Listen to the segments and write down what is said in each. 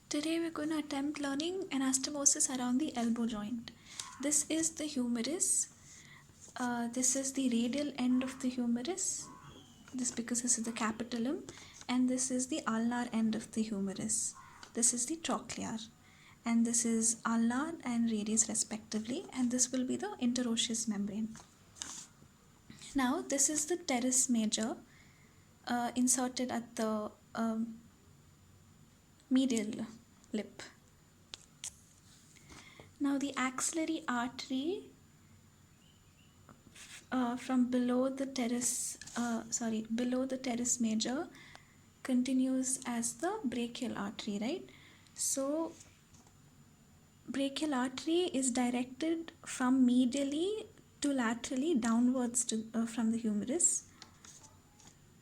Today we're going to attempt learning anastomosis around the elbow joint. This is the humerus. This is the radial end of the humerus. This because this is the capitulum, and this is the ulnar end of the humerus. This is the trochlear, and this is ulnar and radius respectively, and this will be the interosseous membrane. Now this is the teres major inserted at the medial lip. Now the axillary artery from below the teres major continues as the brachial artery, right? So brachial artery is directed from medially to laterally downwards to from the humerus.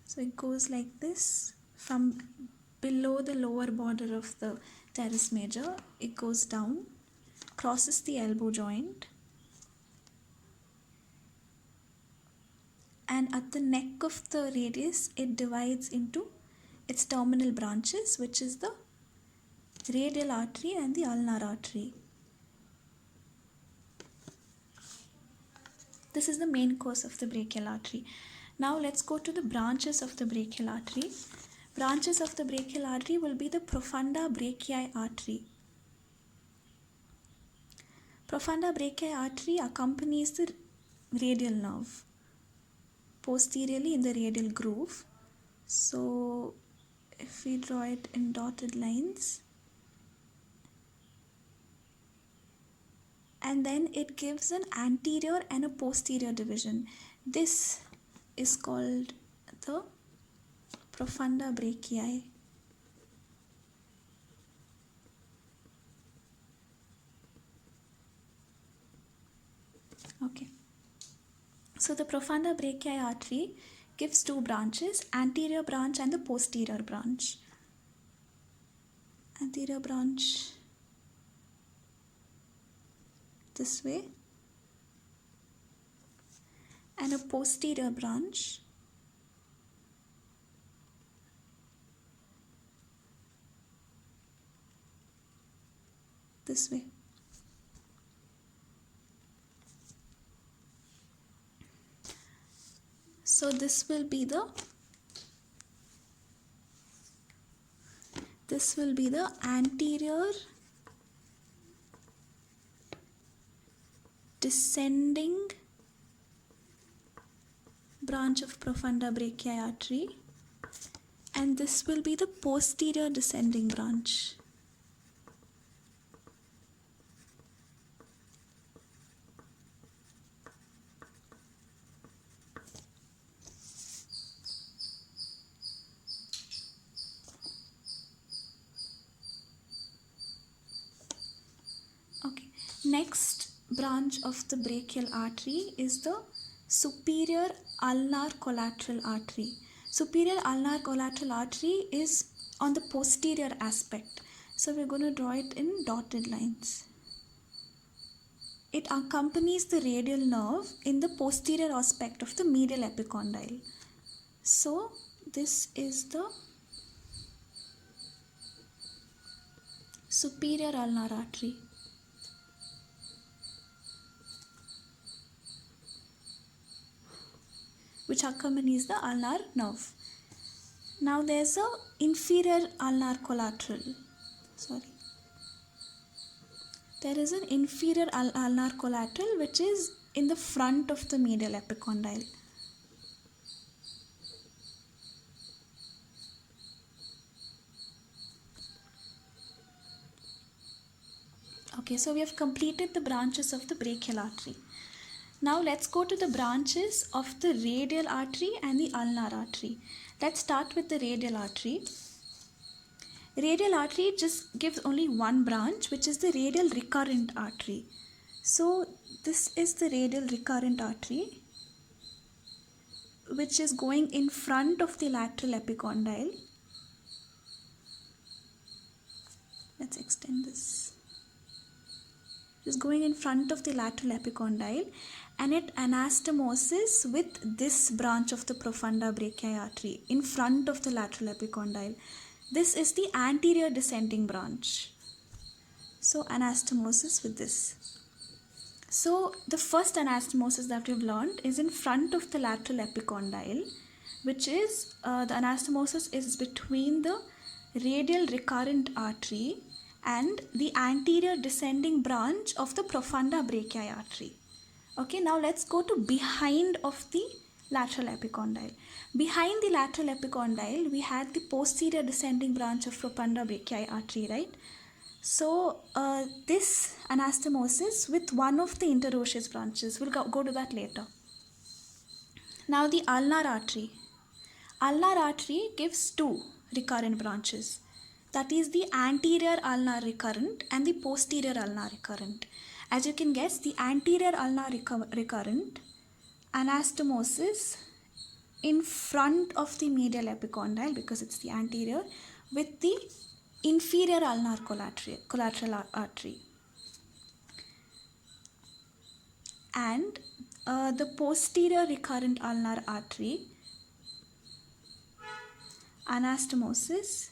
So it goes like this from below the lower border of the teres major. It goes down, crosses the elbow joint, and at the neck of the radius it divides into its terminal branches, which is the radial artery and the ulnar artery. This is the main course of the brachial artery. Now let's go to the branches of the brachial artery. Branches of the brachial artery will be the profunda brachii artery. Profunda brachii artery accompanies the radial nerve posteriorly in the radial groove. So if we draw it in dotted lines, and then it gives an anterior and a posterior division. This is called the profunda brachii. Okay. So the profunda brachii artery gives two branches, anterior branch and the posterior branch. Anterior branch this way, and a posterior branch this way. So this will be the anterior descending branch of profunda brachii artery, and this will be the posterior descending branch. Okay, next branch of the brachial artery is the superior ulnar collateral artery. Superior ulnar collateral artery is on the posterior aspect. So we're going to draw it in dotted lines. It accompanies the radial nerve in the posterior aspect of the medial epicondyle. So this is the superior ulnar artery. Which accompanies the ulnar nerve. Now there's a inferior ulnar collateral. There is an inferior ulnar collateral which is in the front of the medial epicondyle. Okay, so we have completed the branches of the brachial artery. Now let's go to the branches of the radial artery and the ulnar artery. Let's start with the radial artery. Radial artery just gives only one branch, which is the radial recurrent artery. So this is the radial recurrent artery, which is going in front of the lateral epicondyle. Let's extend this. It is going in front of the lateral epicondyle, and it anastomoses with this branch of the profunda brachii artery in front of the lateral epicondyle. This is the anterior descending branch. So anastomosis with this. So the first anastomosis that we've learned is in front of the lateral epicondyle, which is the anastomosis is between the radial recurrent artery and the anterior descending branch of the profunda brachii artery. Okay, now let's go to behind of the lateral epicondyle. Behind the lateral epicondyle, we had the posterior descending branch of profunda brachii artery, right? So this anastomosis with one of the interosseous branches, we'll go to that later. Now the ulnar artery. Ulnar artery gives two recurrent branches. That is the anterior ulnar recurrent and the posterior ulnar recurrent. As you can guess, the anterior ulnar recurrent anastomosis in front of the medial epicondyle, because it's the anterior, with the inferior ulnar collateral artery. And the posterior recurrent ulnar artery anastomosis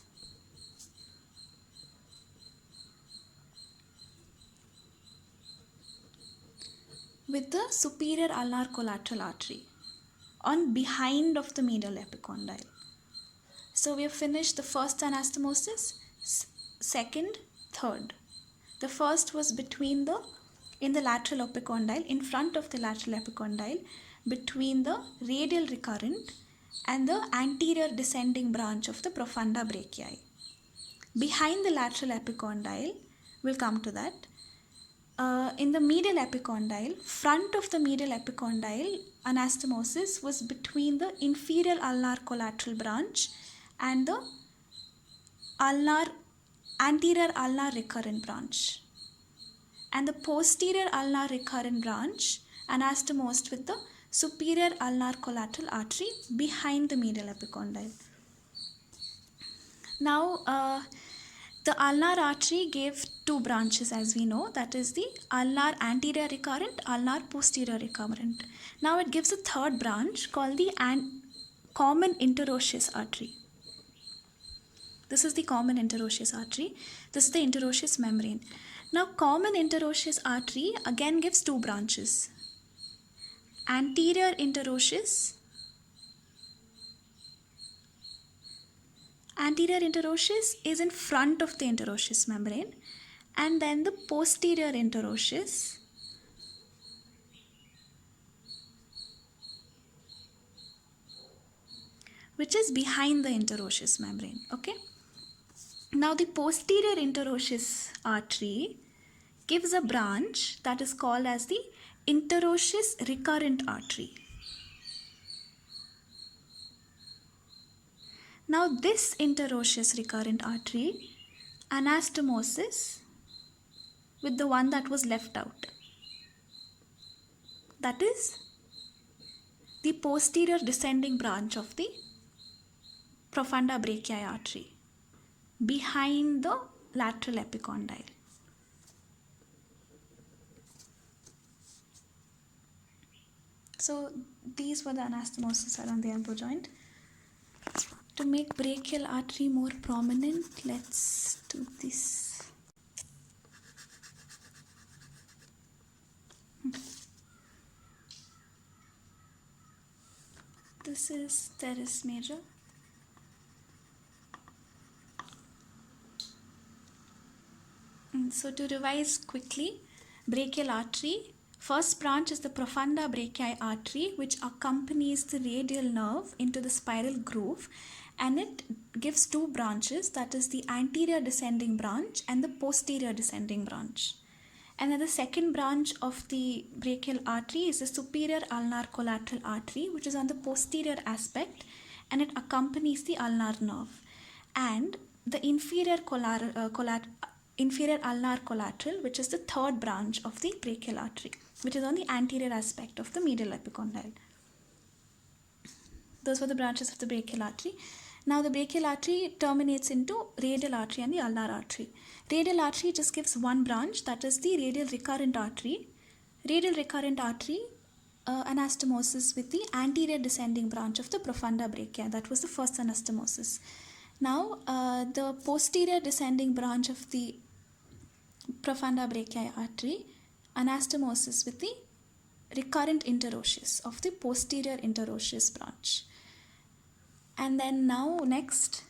with the superior ulnar collateral artery on behind of the medial epicondyle. So we have finished the first anastomosis, second, third. The first was in the lateral epicondyle, in front of the lateral epicondyle, between the radial recurrent and the anterior descending branch of the profunda brachii. Behind the lateral epicondyle, we'll come to that. In the medial epicondyle, front of the medial epicondyle, anastomosis was between the inferior ulnar collateral branch and the anterior ulnar recurrent branch. And the posterior ulnar recurrent branch anastomosed with the superior ulnar collateral artery behind the medial epicondyle. Now, the ulnar artery gave two branches, as we know, that is the ulnar anterior recurrent, ulnar posterior recurrent. Now it gives a third branch called the common interosseous artery. This is the common interosseous artery. This is the interosseous membrane. Now common interosseous artery again gives two branches. Anterior interosseous. Anterior interosseous is in front of the interosseous membrane, and then the posterior interosseous which is behind the interosseous membrane. Okay. Now the posterior interosseous artery gives a branch that is called as the interosseous recurrent artery. Now this interosseous recurrent artery anastomosis with the one that was left out. That is the posterior descending branch of the profunda brachii artery behind the lateral epicondyle. So these were the anastomosis around the elbow joint. To make brachial artery more prominent, let's do this. This is teres major. So to revise quickly, brachial artery, first branch is the profunda brachii artery, which accompanies the radial nerve into the spiral groove, and it gives two branches, that is the anterior descending branch and the posterior descending branch. And then the second branch of the brachial artery is the superior ulnar collateral artery, which is on the posterior aspect, and it accompanies the ulnar nerve. And the inferior ulnar collateral, which is the third branch of the brachial artery, which is on the anterior aspect of the medial epicondyle. Those were the branches of the brachial artery. Now the brachial artery terminates into radial artery and the ulnar artery. Radial artery just gives one branch, that is the radial recurrent artery. Radial recurrent artery anastomosis with the anterior descending branch of the profunda brachii. That was the first anastomosis. Now, the posterior descending branch of the profunda brachii artery, anastomosis with the recurrent interosseous of the posterior interosseous branch. And then now next